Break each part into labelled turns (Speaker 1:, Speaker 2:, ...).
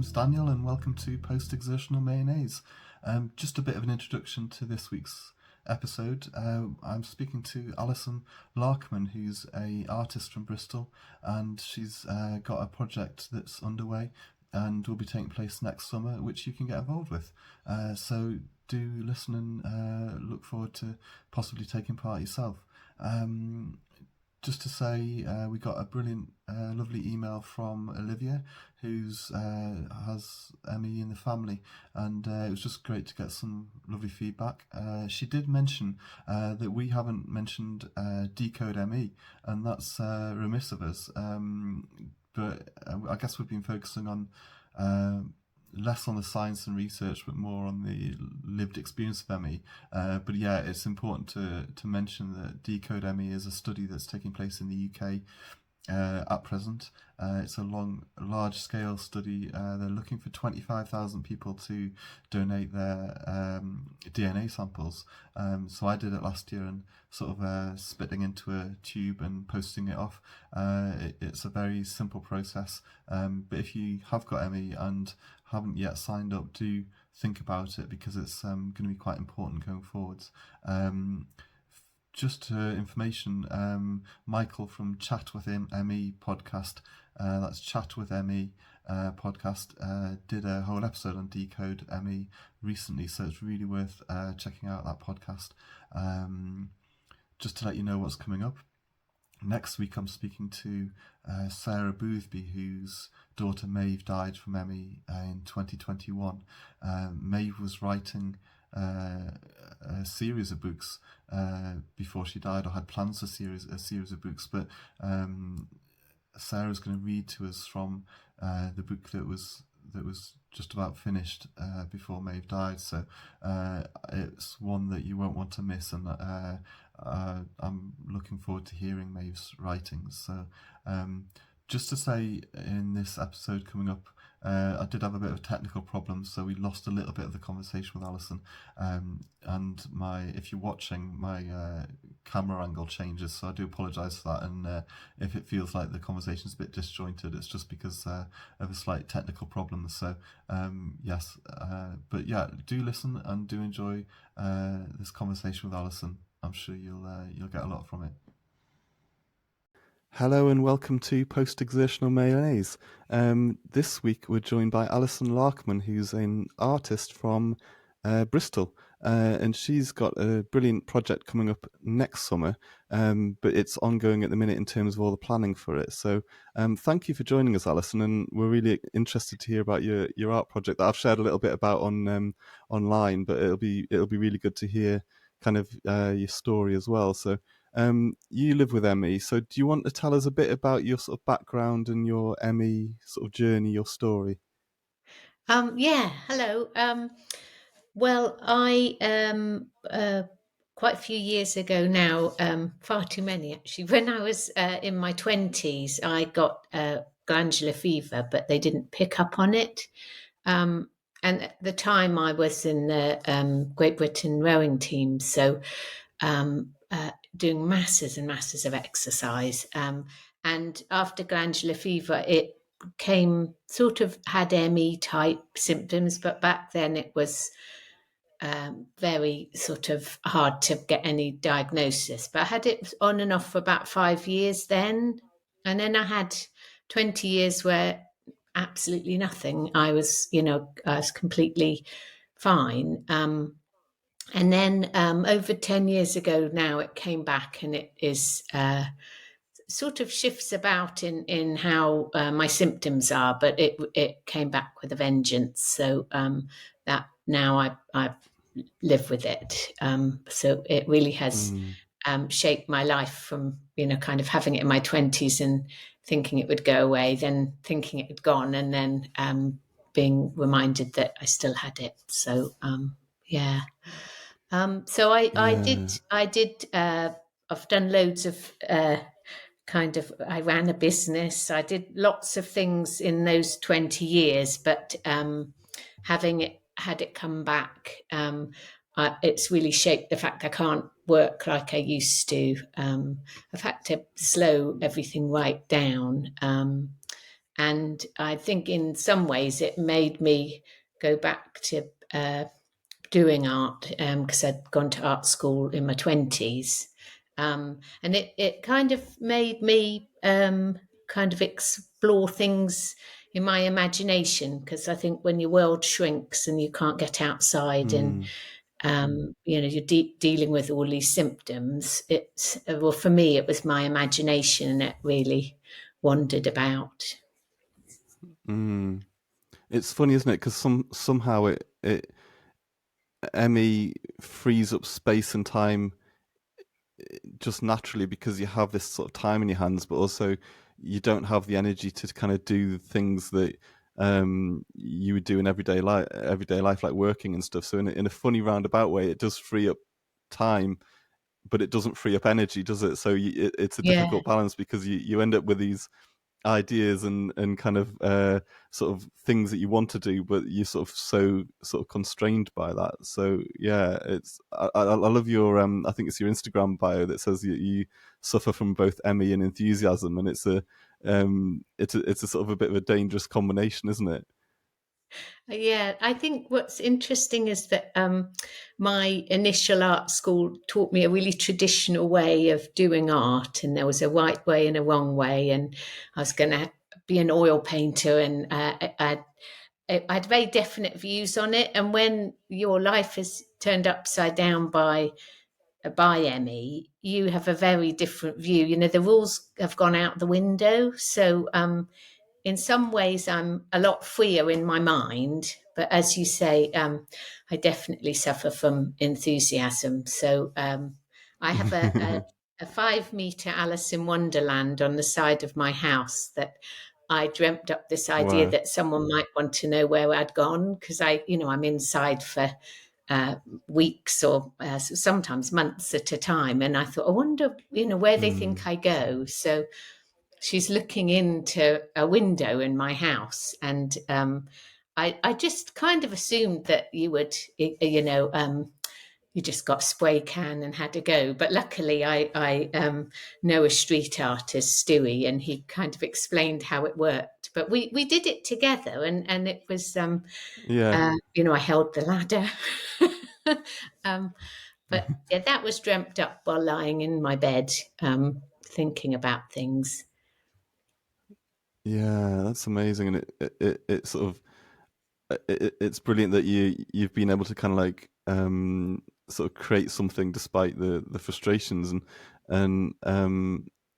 Speaker 1: name's Daniel and welcome to Post-Exertional Mayonnaise. Just a bit of an introduction to this week's episode. I'm speaking to Alison Larkman, who's an artist from Bristol, and she's got a project that's underway and will be taking place next summer, which you can get involved with. So do listen and look forward to possibly taking part yourself. Just to say, we got a brilliant, lovely email from Olivia, who's has ME in the family, and it was just great to get some lovely feedback. She did mention that we haven't mentioned Decode ME, and that's remiss of us. But I guess we've been focusing on less on the science and research, but more on the lived experience of ME. But yeah, it's important to mention that Decode ME is a study that's taking place in the UK at present. It's a large-scale study. They're looking for 25,000 people to donate their DNA samples. So I did it last year and sort of spitting into a tube and posting it off. It's a very simple process. But if you have got ME and haven't yet signed up, do think about it because it's going to be quite important going forwards. Just information, Michael from Chat with ME podcast, that's Chat with ME podcast, did a whole episode on Decode ME recently, so it's really worth checking out that podcast. Just to let you know what's coming up. Next week I'm speaking to Sarah Boothby, whose daughter Maeve died from ME in 2021. Maeve was writing a series of books before she died, or had plans for a series of books, but Sarah's going to read to us from the book that was just about finished before Maeve died. So it's one that you won't want to miss, and I'm looking forward to hearing Maeve's writings. So just to say, in this episode coming up, I did have a bit of technical problems, so we lost a little bit of the conversation with Alison. And if you're watching, my camera angle changes, so I do apologise for that. And if it feels like the conversation's a bit disjointed, it's just because of a slight technical problem. So yes, but yeah, do listen and do enjoy this conversation with Alison. I'm sure you'll get a lot from it. Hello and welcome to Post-Exertional Mayonnaise. This week we're joined by Alison Larkman, who's an artist from Bristol, and she's got a brilliant project coming up next summer, but it's ongoing at the minute in terms of all the planning for it. So thank you for joining us, Alison, and we're really interested to hear about your art project that I've shared a little bit about on online, but it'll be really good to hear kind of your story as well. So you live with ME, so do you want to tell us a bit about your sort of background and your ME sort of journey, your story?
Speaker 2: Yeah, hello. Well, I quite a few years ago now, far too many actually. When I was in my 20s, I got glandular fever, but they didn't pick up on it. And at the time, I was in the Great Britain rowing team, so doing masses and masses of exercise. And after glandular fever, it had ME type symptoms, but back then it was very sort of hard to get any diagnosis. But I had it on and off for about 5 years then. And then I had 20 years where absolutely nothing. I was completely fine. And then over 10 years ago now, it came back, and it is sort of shifts about in how my symptoms are, but it came back with a vengeance. So that now I live with it. So it really has shaped my life from, kind of having it in my 20s and thinking it would go away, then thinking it had gone, and then being reminded that I still had it. So yeah. So I did. I've done loads of I ran a business. I did lots of things in those 20 years, but had it come back, it's really shaped the fact I can't work like I used to. I've had to slow everything right down. And I think in some ways it made me go back to doing art, because I'd gone to art school in my 20s. And it kind of made me kind of explore things in my imagination, because I think when your world shrinks and you can't get outside and
Speaker 1: Mm,
Speaker 2: you're dealing with all these symptoms, it's, well, for me it was my imagination that really wandered about.
Speaker 1: mm. It's funny, isn't it? Because somehow it ME frees up space and time just naturally, because you have this sort of time in your hands, but also you don't have the energy to kind of do things that you would do in everyday life, like working and stuff. So in a funny roundabout way, it does free up time, but it doesn't free up energy, does it? So it's a
Speaker 2: Yeah.
Speaker 1: difficult balance, because you end up with these ideas and kind of sort of things that you want to do, but you're sort of constrained by that. So yeah, I love your I think it's your Instagram bio that says you suffer from both ME and enthusiasm, and it's a sort of a bit of a dangerous combination, isn't it?
Speaker 2: Yeah, I think what's interesting is that my initial art school taught me a really traditional way of doing art, and there was a right way and a wrong way, and I was going to be an oil painter, and I had very definite views on it. And when your life is turned upside down by ME, you have a very different view. You know, the rules have gone out the window, so in some ways I'm a lot freer in my mind, but as you say, I definitely suffer from enthusiasm. So I have a 5 meter Alice in Wonderland on the side of my house that I dreamt up this idea
Speaker 1: Wow.
Speaker 2: that someone might want to know where I'd gone, because I'm inside for uh, weeks or sometimes months at a time, and I thought, I wonder, where they think
Speaker 1: Mm.
Speaker 2: I go. So she's looking into a window in my house, and I just kind of assumed that you would, you just got a spray can and had to go. But luckily, I know a street artist, Stewie, and he kind of explained how it worked. But we did it together, and it was,
Speaker 1: Yeah.
Speaker 2: I held the ladder. um, but yeah, that was dreamt up while lying in my bed, thinking about things.
Speaker 1: Yeah, that's amazing, and it sort of it's brilliant that you've been able to kind of like sort of create something despite the frustrations, and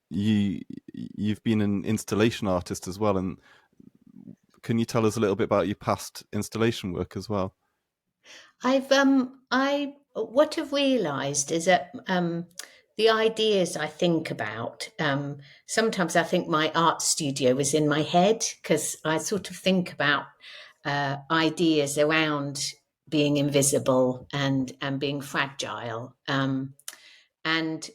Speaker 1: you've been an installation artist as well. And can you tell us a little bit about your past installation work as well?
Speaker 2: I what I've realised is that the ideas I think about, sometimes I think my art studio is in my head, because I sort of think about ideas around being invisible and being fragile. And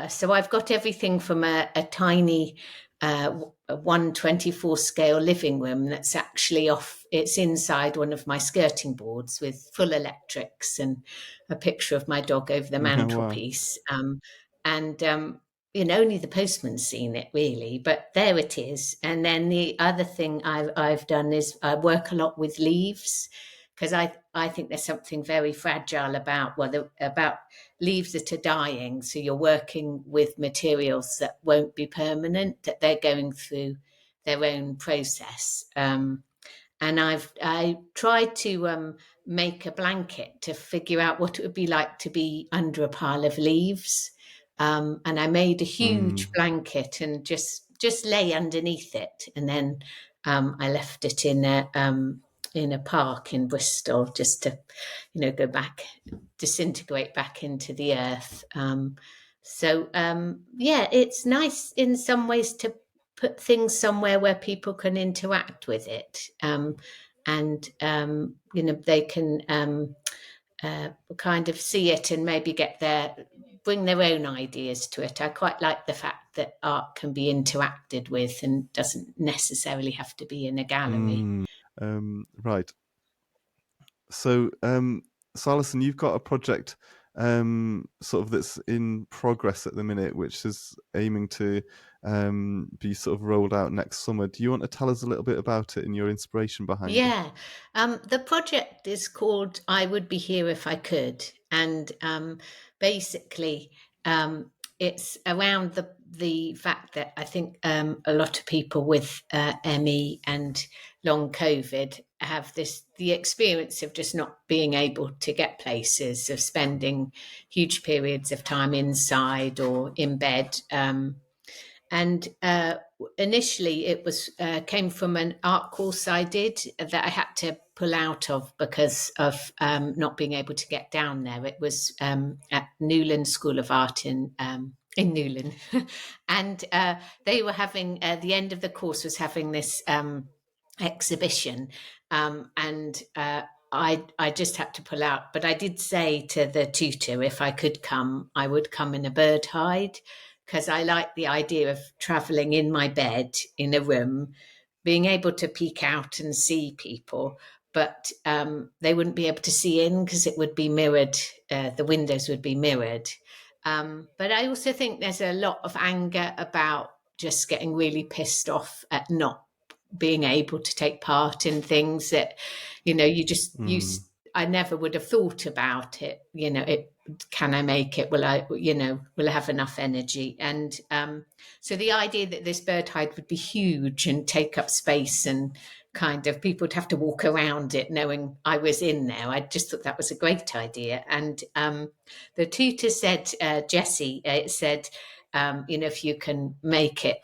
Speaker 2: So I've got everything from a tiny a 124 scale living room that's actually off, it's inside one of my skirting boards with full electrics, and a picture of my dog over the
Speaker 1: Wow.
Speaker 2: mantelpiece. And only the postman's seen it really, but there it is. And then the other thing I've done is I work a lot with leaves, because I think there's something very fragile about, about leaves that are dying. So you're working with materials that won't be permanent, that they're going through their own process. And I tried to make a blanket to figure out what it would be like to be under a pile of leaves. And I made a huge
Speaker 1: Mm.
Speaker 2: blanket and just lay underneath it, and then I left it in a park in Bristol, just to go back, disintegrate back into the earth. Yeah, it's nice in some ways to put things somewhere where people can interact with it, and they can kind of see it and maybe bring their own ideas to it. I quite like the fact that art can be interacted with and doesn't necessarily have to be in a gallery.
Speaker 1: Mm. Right. So, so Alison, you've got a project sort of that's in progress at the minute, which is aiming to be sort of rolled out next summer. Do you want to tell us a little bit about it and your inspiration behind it?
Speaker 2: Yeah. The project is called I Would Be Here If I Could. And basically, it's around the fact that I think a lot of people with ME and long COVID have the experience of just not being able to get places, of spending huge periods of time inside or in bed. And initially, it was came from an art course I did that I had to pull out of because of not being able to get down there. It was at Newland School of Art in Newland, and they were having the end of the course was having this exhibition, and I just had to pull out. But I did say to the tutor, if I could come, I would come in a bird hide, because I like the idea of traveling in my bed in a room, being able to peek out and see people, but they wouldn't be able to see in because it would be mirrored, the windows would be mirrored. But I also think there's a lot of anger about just getting really pissed off at not being able to take part in things that, you just,
Speaker 1: Mm.
Speaker 2: I never would have thought about it. Can I make it? Will I have enough energy? And so the idea that this bird hide would be huge and take up space and kind of people would have to walk around it knowing I was in there, I just thought that was a great idea. And the tutor said, Jessie, said, if you can make it,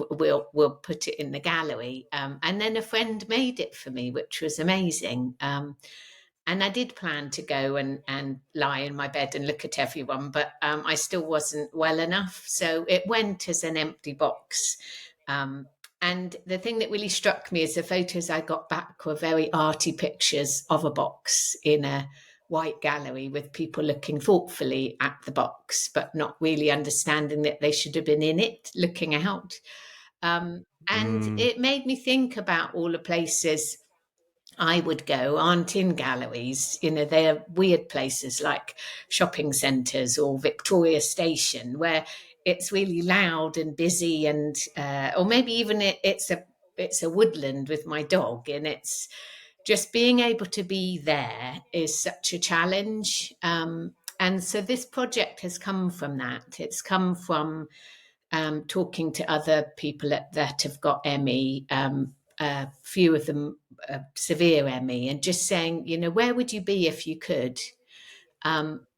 Speaker 2: we'll put it in the gallery. And then a friend made it for me, which was amazing. And I did plan to go and lie in my bed and look at everyone, but I still wasn't well enough. So it went as an empty box. And the thing that really struck me is the photos I got back were very arty pictures of a box in a white gallery with people looking thoughtfully at the box, but not really understanding that they should have been in it, looking out. And
Speaker 1: Mm.
Speaker 2: it made me think about all the places I would go aren't in galleries. They're weird places like shopping centres or Victoria Station where it's really loud and busy, and or maybe even it's a woodland with my dog, and it's just being able to be there is such a challenge. And so this project has come from that. It's come from talking to other people that have got ME, a few of them severe ME, and just saying, where would you be if you could?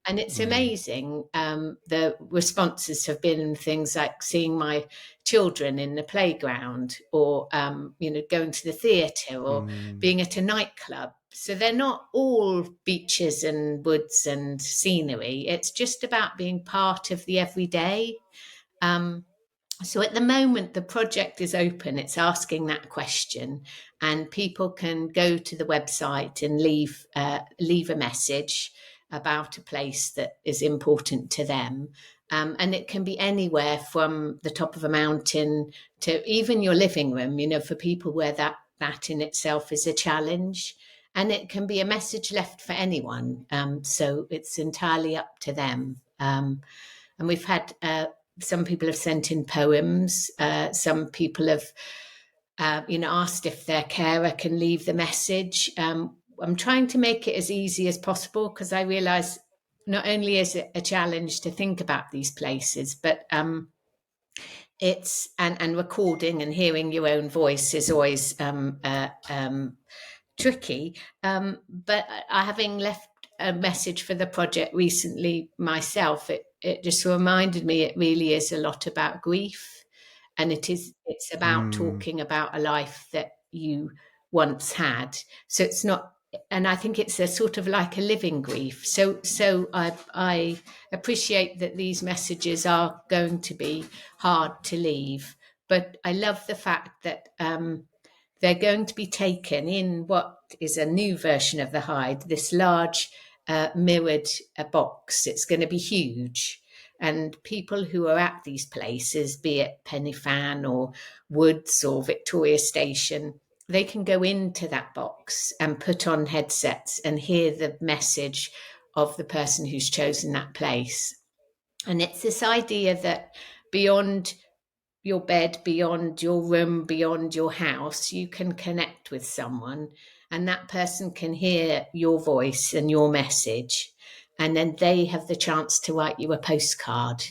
Speaker 2: And it's
Speaker 1: Mm.
Speaker 2: amazing. The responses have been things like seeing my children in the playground, or going to the theatre, or
Speaker 1: Mm.
Speaker 2: being at a nightclub. So they're not all beaches and woods and scenery. It's just about being part of the everyday. Um, so at the moment, the project is open. It's asking that question, and people can go to the website and leave a message about a place that is important to them. And it can be anywhere from the top of a mountain to even your living room. For people where that in itself is a challenge, and it can be a message left for anyone. So it's entirely up to them. And we've had some people have sent in poems. Some people have, asked if their carer can leave the message. I'm trying to make it as easy as possible because I realise not only is it a challenge to think about these places, but it's and recording and hearing your own voice is always tricky. But having left a message for the project recently myself, it just reminded me it really is a lot about grief, and it's about
Speaker 1: Mm.
Speaker 2: talking about a life that you once had. So it's not, and I think it's a sort of like a living grief. So I appreciate that these messages are going to be hard to leave, but I love the fact that they're going to be taken in what is a new version of the hide, this large mirrored box. It's going to be huge. And people who are at these places, be it Penny Fan or Woods or Victoria Station, they can go into that box and put on headsets and hear the message of the person who's chosen that place. And it's this idea that beyond your bed, beyond your room, beyond your house, you can connect with someone, and that person can hear your voice and your message, and then they have the chance to write you a postcard.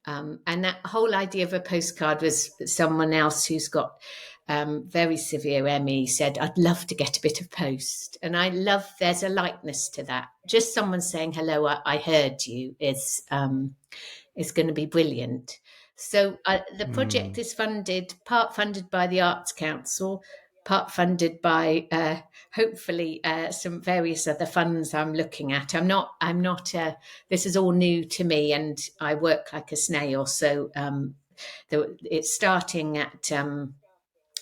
Speaker 2: And that whole idea of a postcard was someone else who's got very severe ME said, I'd love to get a bit of post. And I love, there's a likeness to that. Just someone saying, hello, I heard you is going to be brilliant. So the project is part funded by the Arts Council, part funded by hopefully some various other funds I'm looking at. I'm not. This is all new to me, and I work like a snail. So it's starting at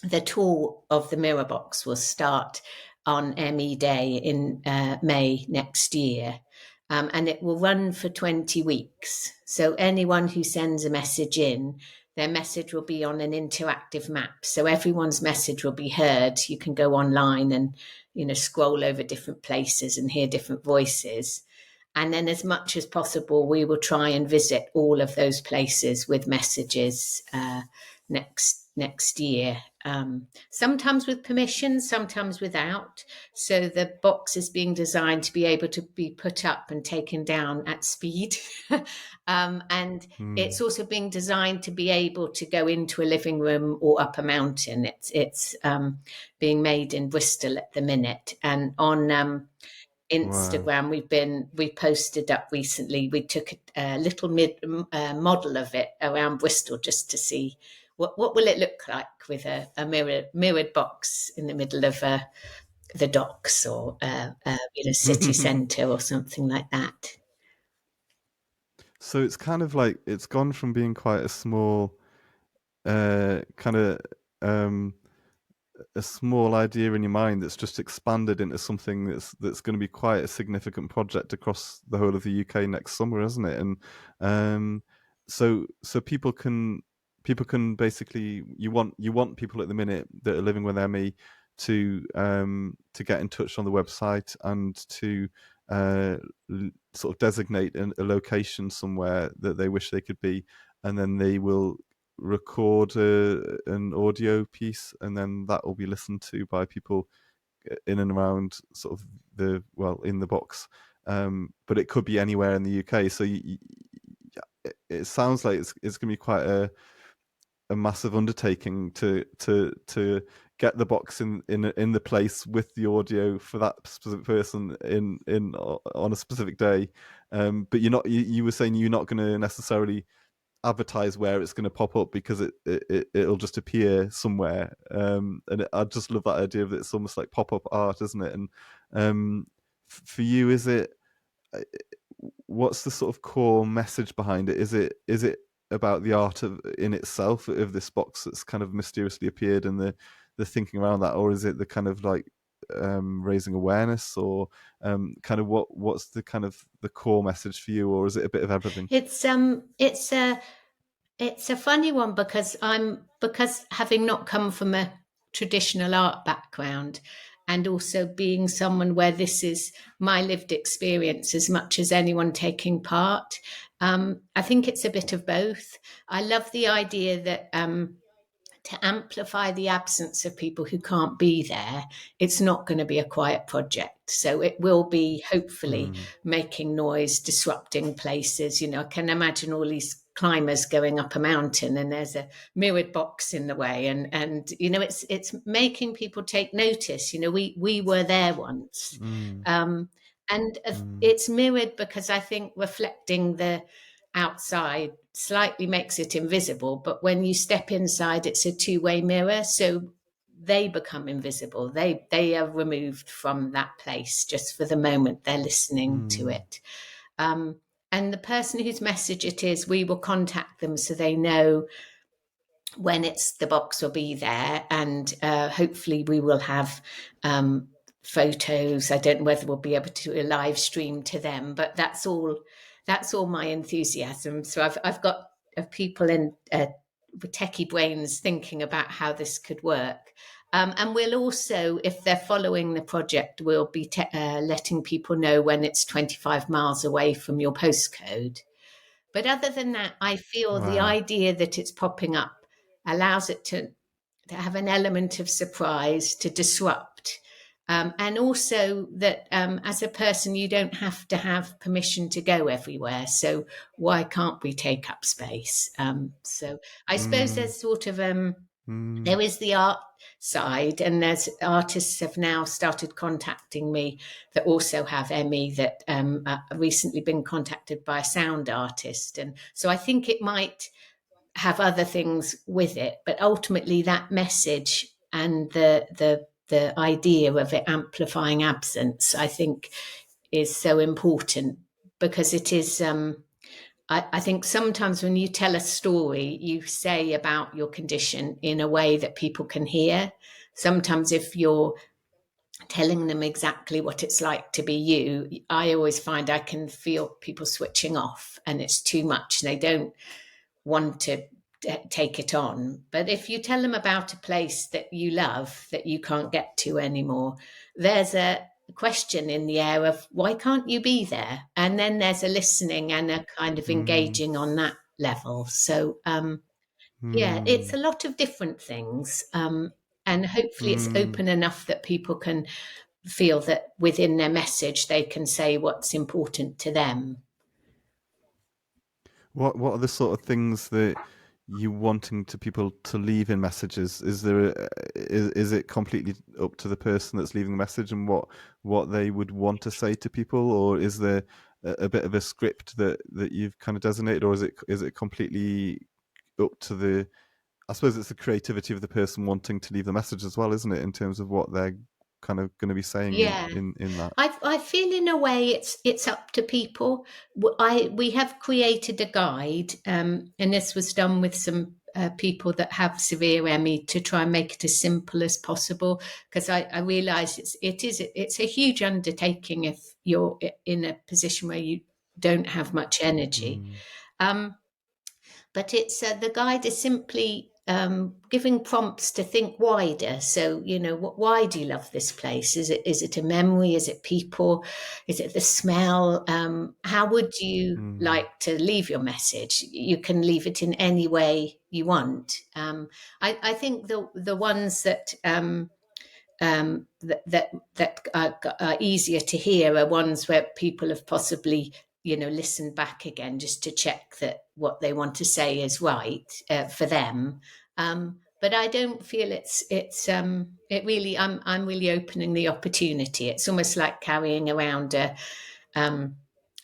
Speaker 2: the tour of the Mirror Box will start on ME Day in May next year. And it will run for 20 weeks. So anyone who sends a message in, their message will be on an interactive map. So everyone's message will be heard. You can go online and, scroll over different places and hear different voices. And then as much as possible, we will try and visit all of those places with messages next year. Sometimes with permission, sometimes without. So the box is being designed to be able to be put up and taken down at speed. And it's also being designed to be able to go into a living room or up a mountain. It's being made in Bristol at the minute. And on Instagram, we posted up recently. We took a little model of it around Bristol just to see what will it look like with a mirrored box in the middle of the docks or city centre or something like that.
Speaker 3: So it's kind of like it's gone from being quite a small kind of a small idea in your mind that's just expanded into something that's going to be quite a significant project across the whole of the UK next summer, isn't it? And so people can basically, you want people at the minute that are living with ME to get in touch on the website and to sort of designate a location somewhere that they wish they could be, and then they will record an audio piece, and then that will be listened to by people in and around sort of in the box. But it could be anywhere in the UK. So it sounds like it's going to be quite a massive undertaking to get the box in the place with the audio for that specific person in on a specific day. But you were saying you're not going to necessarily advertise where it's going to pop up because it'll just appear somewhere. I just love that idea of it. It's almost like pop-up art, isn't it? And for you, is it, what's the sort of core message behind it? Is it about the art in itself of this box that's kind of mysteriously appeared and the thinking around that, or is it the kind of like raising awareness, or kind of what's the kind of the core message for you, or is it a bit of everything?
Speaker 2: It's a funny one because having not come from a traditional art background, and also being someone where this is my lived experience as much as anyone taking part. I think it's a bit of both. I love the idea that to amplify the absence of people who can't be there, it's not going to be a quiet project. So it will be hopefully making noise, disrupting places. I can imagine all these climbers going up a mountain and there's a mirrored box in the way, and it's making people take notice. We were there once. And it's mirrored because I think reflecting the outside slightly makes it invisible, but when you step inside, it's a two-way mirror, so they become invisible. They are removed from that place just for the moment they're listening to it. And the person whose message it is, we will contact them so they know when the box will be there, and hopefully we will have photos. I don't know whether we'll be able to do a live stream to them, but that's all my enthusiasm. So I've got people in with techie brains thinking about how this could work. And we'll also, if they're following the project, we'll be letting people know when it's 25 miles away from your postcode. But other than that, I feel the
Speaker 3: Wow.
Speaker 2: idea that it's popping up allows it to have an element of surprise, to disrupt. And also that as a person, you don't have to have permission to go everywhere. So why can't we take up space? So I suppose
Speaker 3: Mm,
Speaker 2: there's sort of,
Speaker 3: mm.
Speaker 2: there is the art side, and there's artists have now started contacting me that also have ME that recently been contacted by a sound artist. And so I think it might have other things with it, but ultimately that message and the idea of it amplifying absence, I think, is so important, because it is. I think sometimes when you tell a story, you say about your condition in a way that people can hear. Sometimes if you're telling them exactly what it's like to be you, I always find I can feel people switching off and it's too much. They don't want to take it on. But if you tell them about a place that you love that you can't get to anymore, there's a question in the air of why can't you be there? And then there's a listening and a kind of
Speaker 3: Mm,
Speaker 2: engaging on that level. So yeah, it's
Speaker 3: mm,
Speaker 2: a lot of different things. And hopefully it's
Speaker 3: mm.
Speaker 2: open enough that people can feel that within their message they can say what's important to them.
Speaker 3: What are the sort of things that you wanting to people to leave in messages? Is there is it completely up to the person that's leaving the message and what they would want to say to people, or is there a bit of a script that you've kind of designated, or is it completely up to the? I suppose it's the creativity of the person wanting to leave the message as well, isn't it? In terms of what they're kind of going to be saying
Speaker 2: Yeah.
Speaker 3: in that.
Speaker 2: I feel in a way it's up to people. We have created a guide, and this was done with some people that have severe ME to try and make it as simple as possible. Because I realise it's a huge undertaking if you're in a position where you don't have much energy.
Speaker 3: Mm,
Speaker 2: Um, but it's the guide is simply giving prompts to think wider. So why do you love this place? Is it a memory? Is it people? Is it the smell? How would you
Speaker 3: mm,
Speaker 2: like to leave your message? You can leave it in any way you want. I think the ones that are easier to hear are ones where people have possibly listened back again just to check that what they want to say is right for them. But I don't feel it really. I'm really opening the opportunity. It's almost like carrying around um,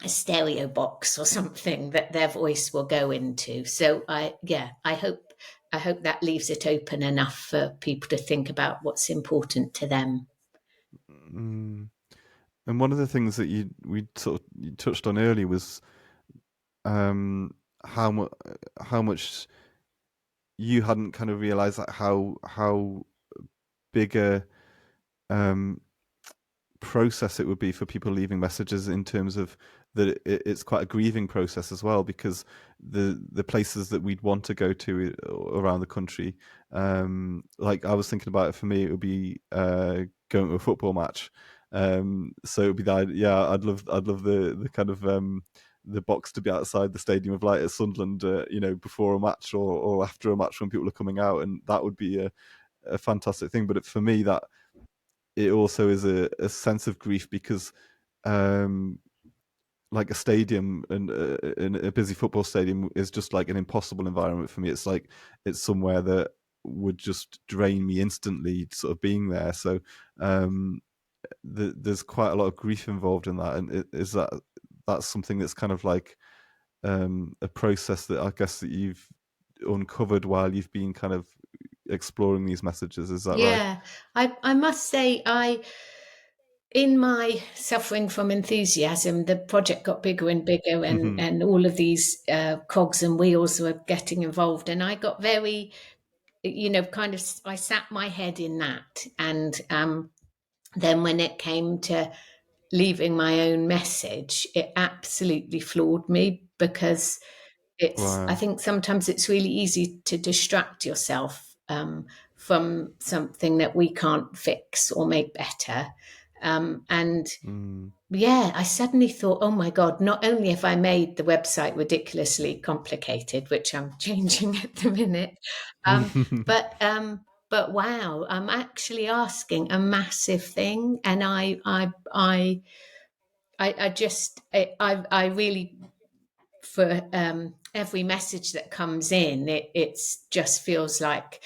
Speaker 2: a stereo box or something that their voice will go into. So I hope that leaves it open enough for people to think about what's important to them.
Speaker 3: mm. And one of the things that you touched on earlier was um, how much you hadn't kind of realized that how big a um, process it would be for people leaving messages, in terms of that it's quite a grieving process as well, because the places that we'd want to go to around the country, like I was thinking about it, for me it would be going to a football match. So it would be that, yeah, I'd love the kind of the box to be outside the Stadium of Light at Sunderland, before a match or after a match when people are coming out, and that would be a fantastic thing. But for me, that it also is a sense of grief, because like a stadium and a busy football stadium is just like an impossible environment for me. It's like it's somewhere that would just drain me instantly, sort of being there. So there's quite a lot of grief involved in that, and that's something that's kind of like a process that I guess that you've uncovered while you've been kind of exploring these messages. Is that right?
Speaker 2: Yeah, I must say, in my suffering from enthusiasm, the project got bigger and bigger, and all of these cogs and wheels were getting involved, and I got very, kind of, I sat my head in that, and then when it came to leaving my own message, it absolutely floored me, because I
Speaker 3: Wow.
Speaker 2: think sometimes it's really easy to distract yourself from something that we can't fix or make better. And yeah, I suddenly thought, oh my God, not only have I made the website ridiculously complicated, which I'm changing at the minute, but wow, I'm actually asking a massive thing, and I really, for every message that comes in, it just feels like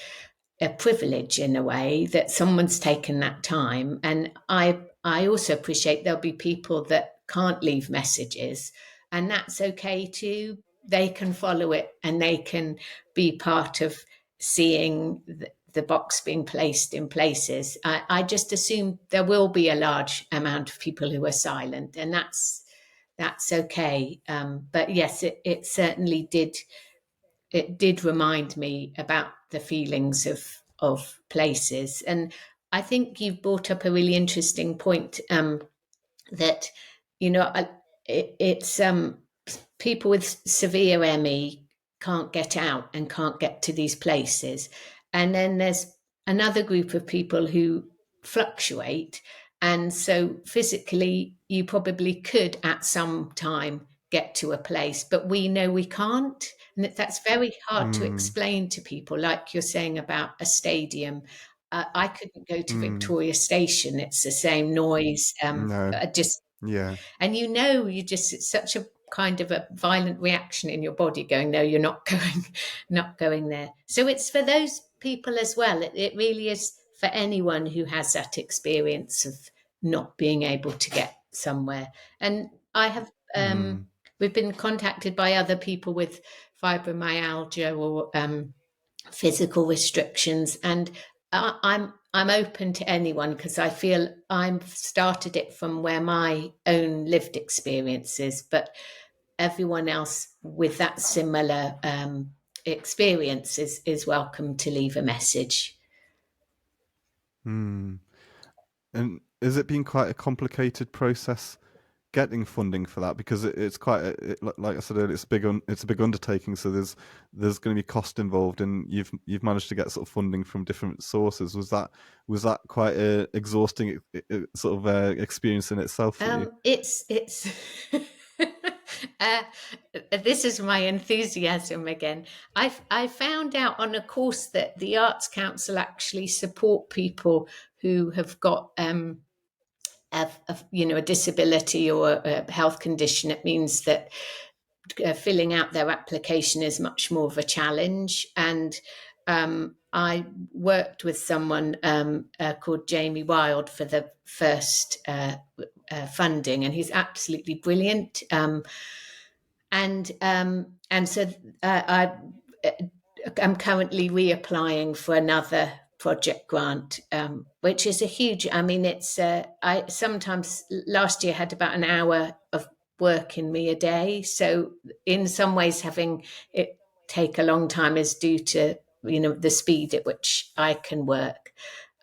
Speaker 2: a privilege in a way that someone's taken that time. And I also appreciate there'll be people that can't leave messages, and that's okay too. They can follow it and they can be part of seeing the box being placed in places. I just assume there will be a large amount of people who are silent, and that's okay. But yes, it certainly did. It did remind me about the feelings of places. And I think you've brought up a really interesting point, that, you know, it's people with severe ME can't get out and can't get to these places. And then there's another group of people who fluctuate. And so physically, you probably could at some time get to a place, but we know we can't. And that's very hard to explain to people, like you're saying about a stadium. I couldn't go to Victoria Station. It's the same noise.
Speaker 3: No.
Speaker 2: Just
Speaker 3: Yeah.
Speaker 2: And it's such a kind of a violent reaction in your body going, no, you're not going there. So it's for those people as well. It really is for anyone who has that experience of not being able to get somewhere. And I have, we've been contacted by other people with fibromyalgia or physical restrictions, and I'm open to anyone, because I feel I've started it from where my own lived experience is, but everyone else with that similar experience is welcome to leave a message.
Speaker 3: And has it been quite a complicated process getting funding for that? Because it's quite like I said earlier, it's a big undertaking, so there's going to be cost involved, and you've managed to get sort of funding from different sources. Was that quite a exhausting sort of experience in itself for you?
Speaker 2: It's this is my enthusiasm again. I found out on a course that the Arts Council actually support people who have got a disability or a health condition. It means that filling out their application is much more of a challenge. And I worked with someone called Jamie Wild for the first funding, and he's absolutely brilliant. And so I'm currently reapplying for another project grant, which is a huge. I mean, it's I sometimes last year had about an hour of work in me a day. So in some ways, having it take a long time is due to the speed at which I can work.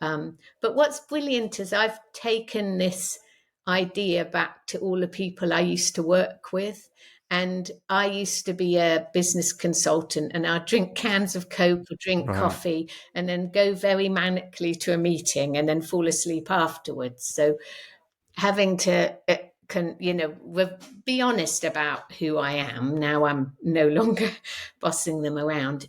Speaker 2: But what's brilliant is I've taken this idea back to all the people I used to work with. And I used to be a business consultant, and I'd drink cans of Coke or drink coffee and then go very manically to a meeting and then fall asleep afterwards. So having to be honest about who I am. Now I'm no longer bossing them around.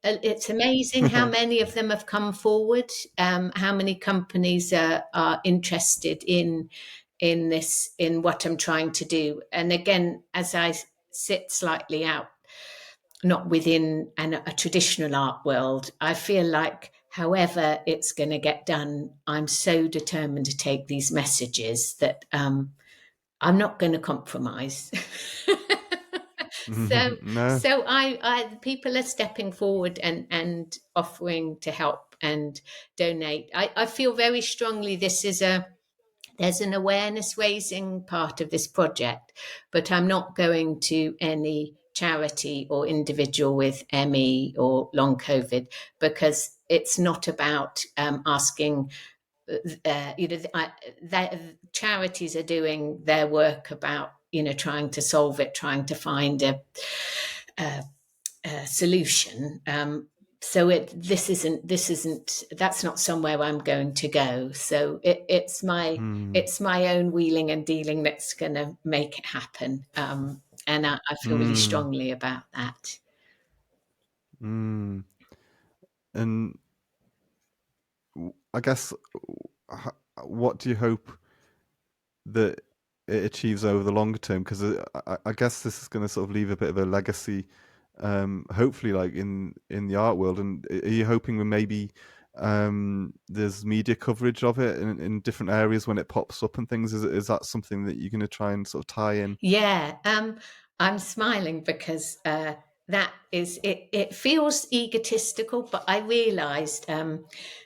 Speaker 2: It's amazing how many of them have come forward, how many companies are interested in this, in what I'm trying to do. And again, as I sit slightly out, not within a traditional art world, I feel like however it's going to get done, I'm so determined to take these messages that I'm not going to compromise. So I people are stepping forward and offering to help and donate. I feel very strongly there's an awareness raising part of this project, but I'm not going to any charity or individual with ME or long COVID, because it's not about asking. Charities are doing their work about trying to solve it, trying to find a solution. So that's not somewhere I'm going to go. So it's my own wheeling and dealing that's going to make it happen. And I feel really strongly about that.
Speaker 3: And I guess, what do you hope that it achieves over the longer term? Because I guess this is going to sort of leave a bit of a legacy, hopefully, like in the art world. And are you hoping that maybe there's media coverage of it in different areas when it pops up and things? Is that something that you're going to try and sort of tie in?
Speaker 2: Yeah, I'm smiling because that is it. It feels egotistical, but I realised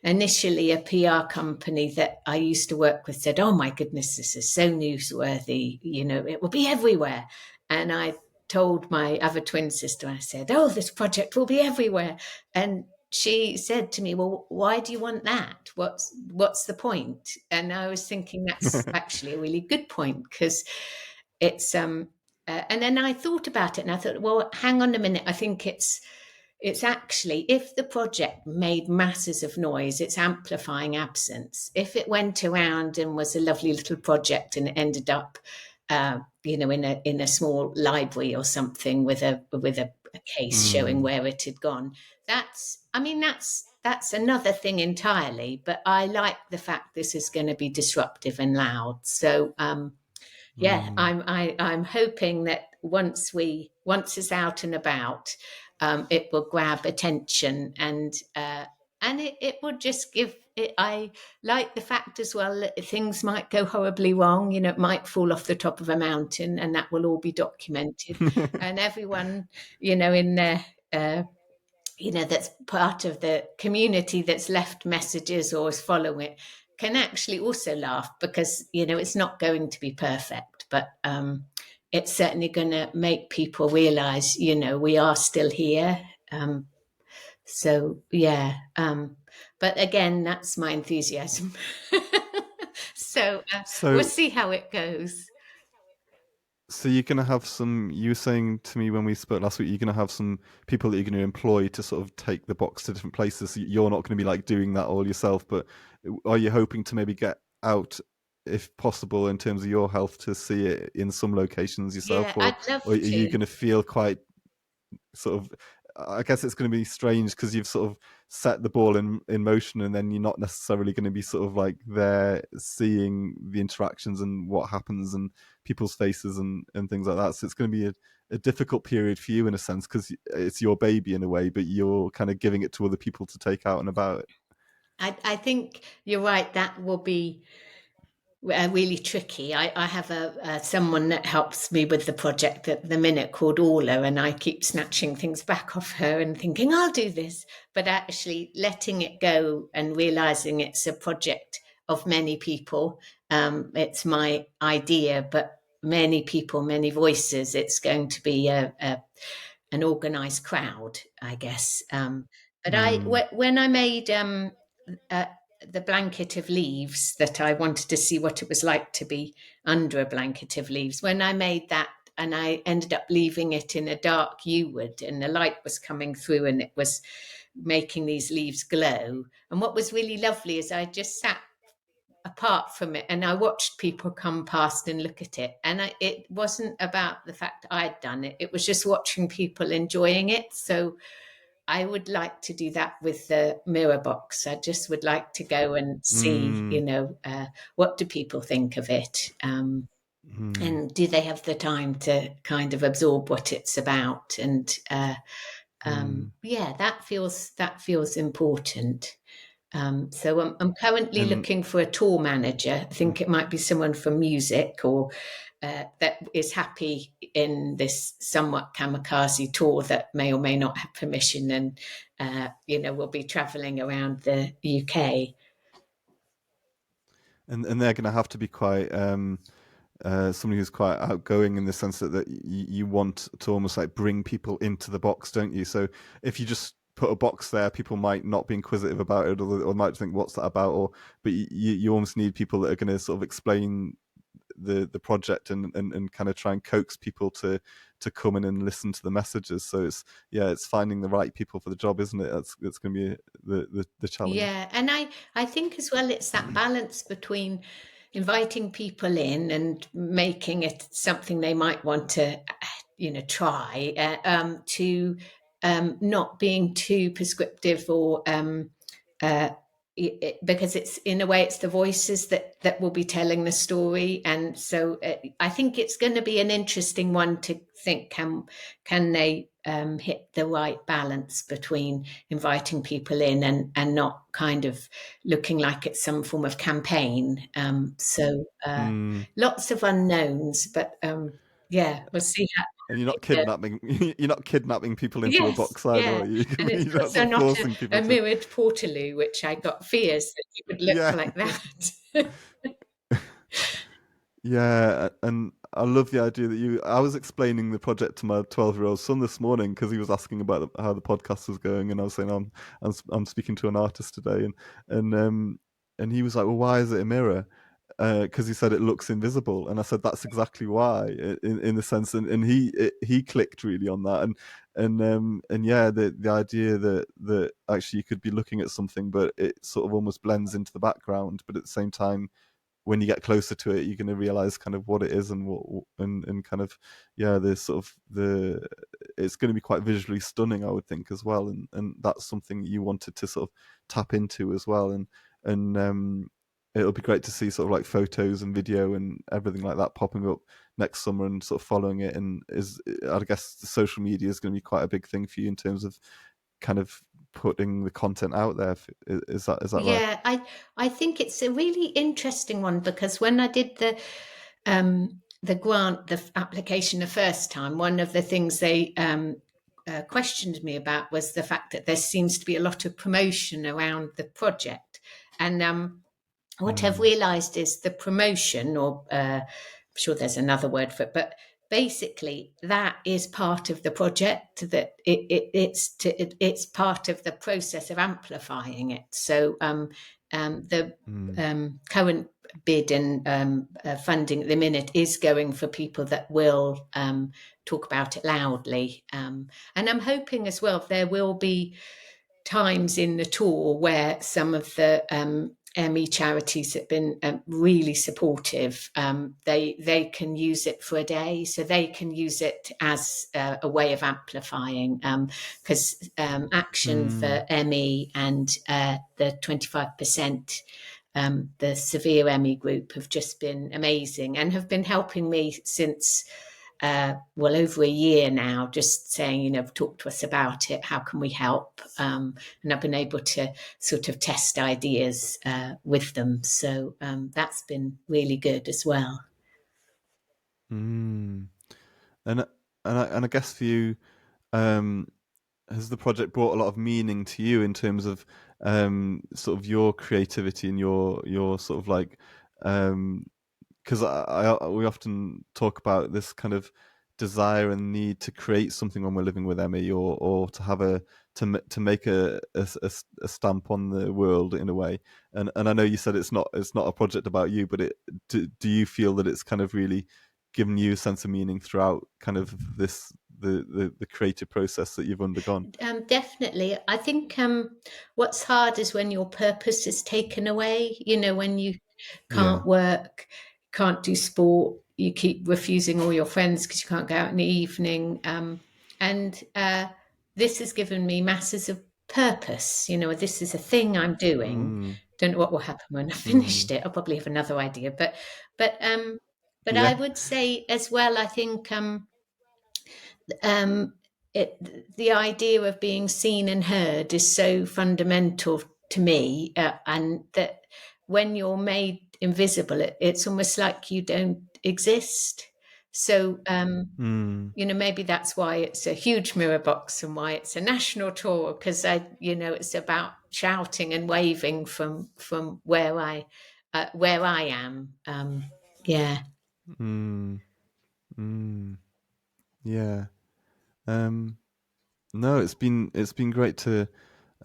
Speaker 2: initially a PR company that I used to work with said, "Oh my goodness, this is so newsworthy. You know, it will be everywhere." And I told my other twin sister, I said, "Oh, this project will be everywhere," and she said to me, "Well, why do you want that? What's the point?" And I was thinking that's actually a really good point, because it's and then I thought about it and I thought, well, hang on a minute. I think it's actually, if the project made masses of noise, it's amplifying absence. If it went around and was a lovely little project and it ended up, in a small library or something with a case showing where it had gone, that's another thing entirely. But I like the fact this is going to be disruptive and loud. So yeah, I'm hoping that once it's out and about, it will grab attention, and it would just give it. I like the fact as well that things might go horribly wrong. You know, it might fall off the top of a mountain, and that will all be documented, and everyone, in their that's part of the community that's left messages or is following it, can actually also laugh, because it's not going to be perfect, but it's certainly going to make people realize we are still here. So yeah, but again, that's my enthusiasm. So we'll see how it goes.
Speaker 3: So you're going to have you were saying to me when we spoke last week, you're going to have some people that you're going to employ to sort of take the box to different places. So you're not going to be like doing that all yourself, but are you hoping to maybe get out, if possible, in terms of your health, to see it in some locations yourself?
Speaker 2: Yeah, I'd love
Speaker 3: or are you
Speaker 2: to.
Speaker 3: going to feel quite sort of, I guess it's going to be strange because you've sort of set the ball in motion, and then you're not necessarily going to be sort of like there seeing the interactions and what happens and people's faces and things like that. So it's going to be a difficult period for you in a sense, because it's your baby in a way, but you're kind of giving it to other people to take out and about it.
Speaker 2: I think you're right. That will be really tricky. I have someone that helps me with the project at the minute called Orla, and I keep snatching things back off her and thinking I'll do this, but actually letting it go and realizing it's a project of many people. It's my idea, but many people, many voices. It's going to be an organized crowd, I guess. But when I made the blanket of leaves, that I wanted to see what it was like to be under a blanket of leaves. When I made that, and I ended up leaving it in a dark yew wood, and the light was coming through and it was making these leaves glow. And what was really lovely is I just sat apart from it and I watched people come past and look at it. And it wasn't about the fact I'd done it. It was just watching people enjoying it. So I would like to do that with the mirror box. I just would like to go and see, what do people think of it? And do they have the time to kind of absorb what it's about? And that feels important. So I'm currently looking for a tour manager. I think it might be someone from music, or that is happy in this somewhat kamikaze tour that may or may not have permission, and will be traveling around the UK.
Speaker 3: And they're going to have to be quite somebody who's quite outgoing, in the sense that you want to almost like bring people into the box, don't you? So if you just put a box there, people might not be inquisitive about it, or might think, what's that about? But you almost need people that are going to sort of explain the project and kind of try and coax people to come in and listen to the messages. So it's finding the right people for the job, isn't it? That's going to be the challenge.
Speaker 2: Yeah, and I think as well it's that balance between inviting people in and making it something they might want to try, to not being too prescriptive or because it's in a way it's the voices that will be telling the story. And so I think it's going to be an interesting one to think, can they hit the right balance between inviting people in and not kind of looking like it's some form of campaign. Lots of unknowns, but we'll see how.
Speaker 3: And you're not kidnapping people into a box either,
Speaker 2: Yeah.
Speaker 3: are you?
Speaker 2: And it's
Speaker 3: You're not
Speaker 2: also
Speaker 3: sort of
Speaker 2: not
Speaker 3: forcing
Speaker 2: a
Speaker 3: people to.
Speaker 2: mirrored Portaloo, which I got fears that it would look like that.
Speaker 3: Yeah, and I love the idea that I was explaining the project to my 12-year-old son this morning because he was asking about how the podcast was going, and I was saying I'm speaking to an artist today, and he was like, well, why is it a mirror? Because he said it looks invisible, and I said that's exactly why, in the sense, and he clicked really on that, and yeah, the idea that actually you could be looking at something, but it sort of almost blends into the background, but at the same time, when you get closer to it, you're going to realize kind of what it is and what and kind of the sort of it's going to be quite visually stunning, I would think, as well, and that's something you wanted to sort of tap into as well, and it'll be great to see sort of like photos and video and everything like that popping up next summer and sort of following it. And I guess the social media is going to be quite a big thing for you in terms of kind of putting the content out there. Is that right?
Speaker 2: Yeah, I think it's a really interesting one, because when I did the grant, the application the first time, one of the things they questioned me about was the fact that there seems to be a lot of promotion around the project. And what I've realized is the promotion, or I'm sure there's another word for it, but basically that is part of the project, that it's part of the process of amplifying it. So the current bid and funding at the minute is going for people that will talk about it loudly, and I'm hoping as well there will be times in the tour where some of the ME charities have been really supportive. They can use it for a day, so they can use it as a way of amplifying, because Action for ME and the 25%, the severe ME group, have just been amazing and have been helping me since over a year now, just saying, talk to us about it. How can we help? And I've been able to sort of test ideas with them. So that's been really good as well.
Speaker 3: And I guess for you, has the project brought a lot of meaning to you in terms of sort of your creativity and your sort of like, because we often talk about this kind of desire and need to create something when we're living with ME, or to have to make a stamp on the world in a way. And I know you said it's not a project about you, but do you feel that it's kind of really given you a sense of meaning throughout kind of this the creative process that you've undergone?
Speaker 2: Definitely. I think what's hard is when your purpose is taken away, when you can't work, can't do sport, you keep refusing all your friends because you can't go out in the evening. And this has given me masses of purpose. This is a thing I'm doing. Don't know what will happen when I finished it. I'll probably have another idea. But I would say as well, I think the idea of being seen and heard is so fundamental to me, and that when you're made invisible, it's almost like you don't exist. So maybe that's why it's a huge mirror box and why it's a national tour, because it's about shouting and waving from where I am. Yeah.
Speaker 3: Yeah. No, it's been great to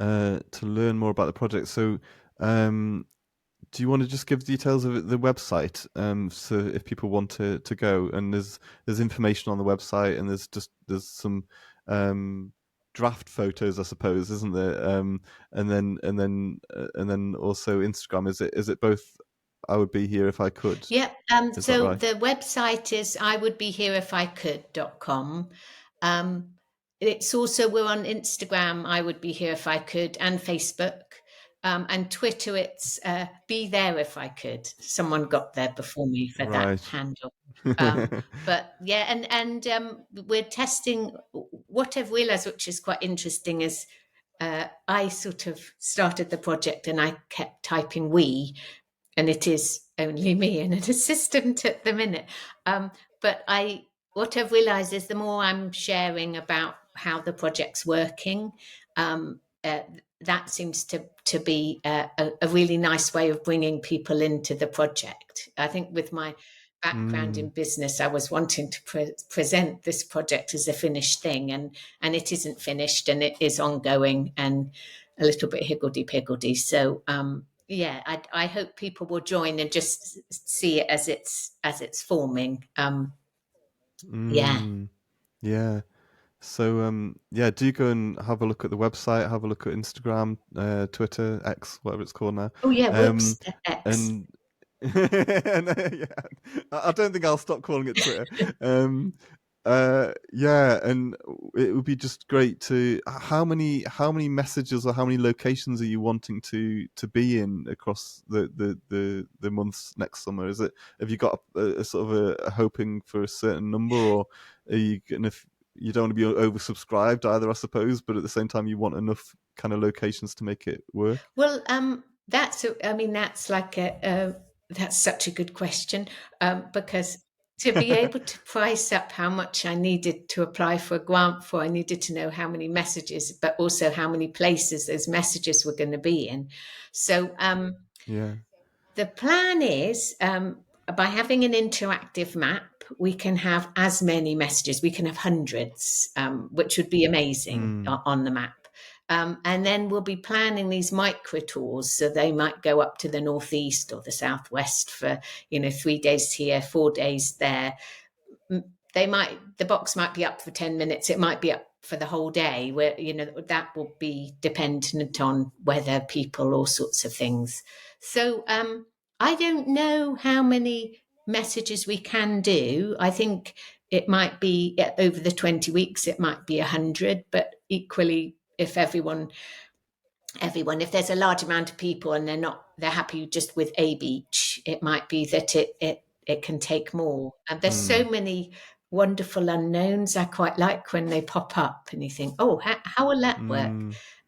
Speaker 3: learn more about the project. So, do you want to just give details of the website, so if people want to go? And there's information on the website, and there's some draft photos, I suppose, isn't there? And then also Instagram. Is it both? I would be here if I could.
Speaker 2: Yep.
Speaker 3: Is that
Speaker 2: So
Speaker 3: right?
Speaker 2: the website is iwouldbehereifIcould.com. It's also, we're on Instagram, I would be here if I could, and Facebook. And Twitter, it's be there if I could. Someone got there before me for that
Speaker 3: Right.
Speaker 2: handle. But yeah, and we're testing. What I've realized, which is quite interesting, is I sort of started the project and I kept typing we, and it is only me and an assistant at the minute. But what I've realised is the more I'm sharing about how the project's working, that seems to be a really nice way of bringing people into the project. I think with my background in business, I was wanting to present this project as a finished thing, and it isn't finished, and it is ongoing and a little bit higgledy-piggledy. So yeah, I hope people will join and just see it as it's forming. Yeah.
Speaker 3: Yeah. So yeah, do go and have a look at the website, have a look at Instagram, Twitter, X, whatever it's called now.
Speaker 2: Oh yeah, whoops, X.
Speaker 3: And yeah, I don't think I'll stop calling it Twitter. Yeah, and it would be just great to. How many messages or how many locations are you wanting to be in across the months next summer? Is it, have you got a sort of a hoping for a certain number, or are you gonna? You don't want to be oversubscribed either, I suppose, but at the same time, you want enough kind of locations to make it work.
Speaker 2: Well, that's like that's such a good question, because to be able to price up how much I needed to apply for a grant for, I needed to know how many messages, but also how many places those messages were going to be in. So
Speaker 3: Yeah.
Speaker 2: the plan is, by having an interactive map, we can have as many messages. We can have hundreds, which would be amazing on the map. And then we'll be planning these micro tours. So they might go up to the northeast or the southwest for, 3 days here, 4 days there. The box might be up for 10 minutes. It might be up for the whole day, where, that will be dependent on weather, people, all sorts of things. So I don't know how many messages we can do. I think it might be over the 20 weeks, it might be 100, but equally, if if there's a large amount of people and they're happy just with a beach, it might be that it can take more. And there's so many wonderful unknowns. I quite like when they pop up and you think, oh, how will that work?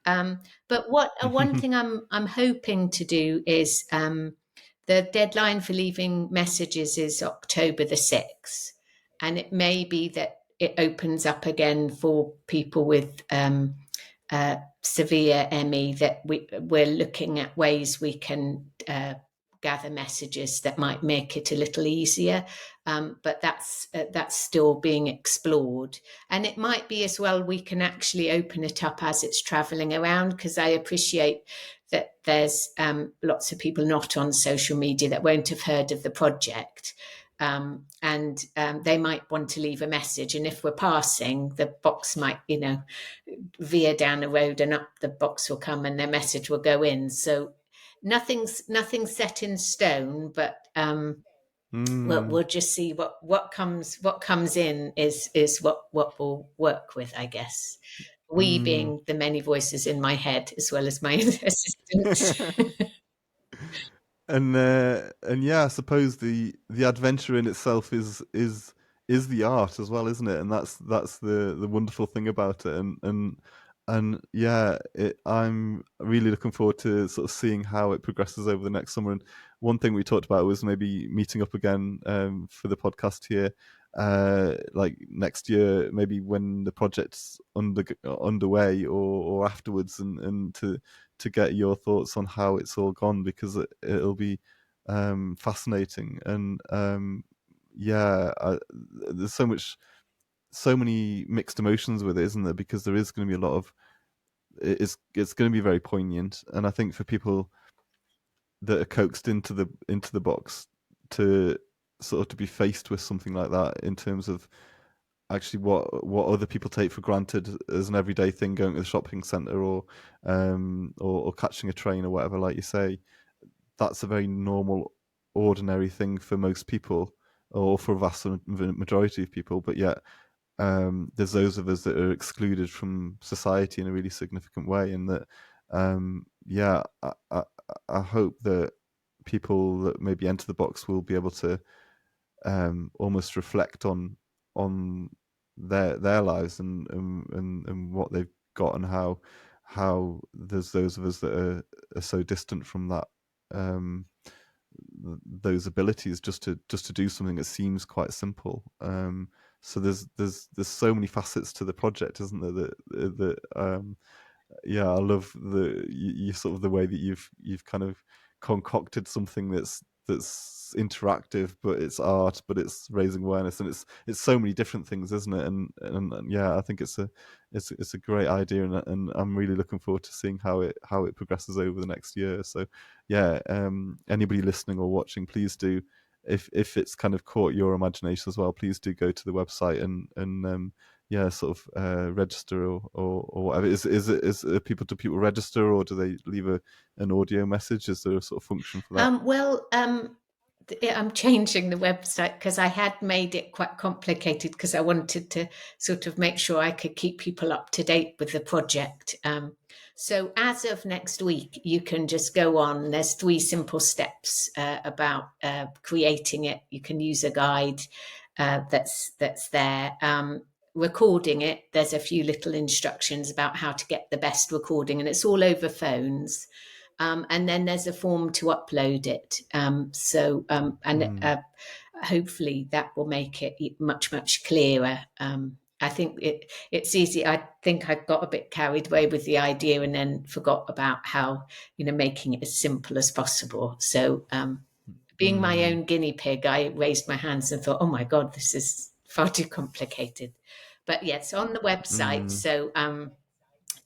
Speaker 2: But one thing I'm hoping to do is, the deadline for leaving messages is October the 6th, and it may be that it opens up again for people with severe ME, that we're looking at ways we can gather messages that might make it a little easier, but that's still being explored. And it might be as well we can actually open it up as it's travelling around, because I appreciate that there's lots of people not on social media that won't have heard of the project. And they might want to leave a message, and if we're passing, the box might veer down the road and up the box will come and their message will go in. So nothing's set in stone, but we'll just see what comes in is what we'll work with, I guess. We being the many voices in my head as well as my assistant.
Speaker 3: And yeah, I suppose the adventure in itself is the art as well, isn't it? And that's the wonderful thing about it. And yeah, I'm really looking forward to sort of seeing how it progresses over the next summer. And one thing we talked about was maybe meeting up again for the podcast here, like next year, maybe when the project's underway or afterwards, and to get your thoughts on how it's all gone, because it'll be fascinating. And yeah, there's so many mixed emotions with it, isn't there? Because there is going to be a lot of it's going to be very poignant, and I think for people that are coaxed into the box to sort of to be faced with something like that in terms of actually what other people take for granted as an everyday thing, going to the shopping centre or catching a train or whatever, like you say, that's a very normal, ordinary thing for most people, or for a vast majority of people. But yet, there's those of us that are excluded from society in a really significant way, and that, I hope that people that maybe enter the box will be able to almost reflect on their lives and what they've got, and how there's those of us that are so distant from that, those abilities just to do something that seems quite simple. So there's so many facets to the project, isn't there? I love you sort of the way that you've kind of concocted something that's interactive, but it's art, but it's raising awareness, and it's so many different things, isn't it? And yeah, I think it's a great idea, and I'm really looking forward to seeing how it progresses over the next year. So yeah, anybody listening or watching, please do, if it's kind of caught your imagination as well, please do go to the website and sort of register or whatever. Do people register, or do they leave an audio message? Is there a sort of function for that?
Speaker 2: I'm changing the website because I had made it quite complicated, because I wanted to sort of make sure I could keep people up to date with the project. So as of next week, you can just go on. There's 3 simple steps about creating it. You can use a guide that's there. Recording it, there's a few little instructions about how to get the best recording, and it's all over phones. And then there's a form to upload it. Hopefully that will make it much, much clearer. I think it's easy. I think I got a bit carried away with the idea and then forgot about how, making it as simple as possible. So being my own guinea pig, I raised my hands and thought, oh my God, this is far too complicated. But yes, on the website. So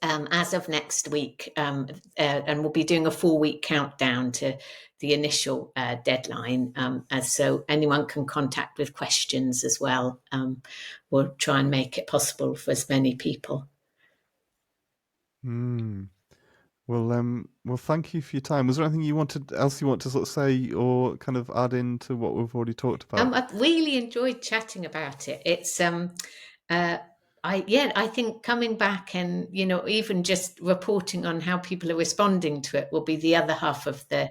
Speaker 2: as of next week, and we'll be doing a 4-week countdown to the initial deadline. So anyone can contact with questions as well. We'll try and make it possible for as many people.
Speaker 3: Well, thank you for your time. Was there anything you want to sort of say or kind of add into what we've already talked about?
Speaker 2: I've really enjoyed chatting about it. It's I think coming back and even just reporting on how people are responding to it will be the other half of the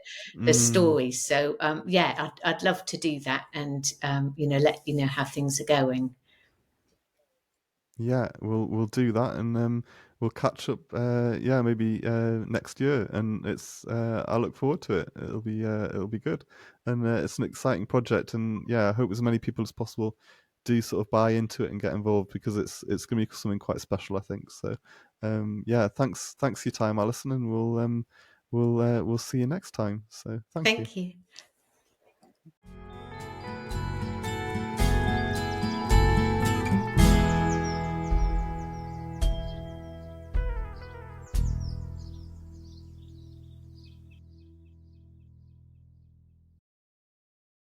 Speaker 2: story. So I'd love to do that, and let you know how things are going.
Speaker 3: Yeah, we'll do that, and we'll catch up. Maybe next year, and I look forward to it. It'll be good, and it's an exciting project, and I hope as many people as possible do sort of buy into it and get involved, because it's going to be something quite special, I think. So, thanks for your time, Alison, and we'll see you next time. So, thank you.
Speaker 2: Thank you.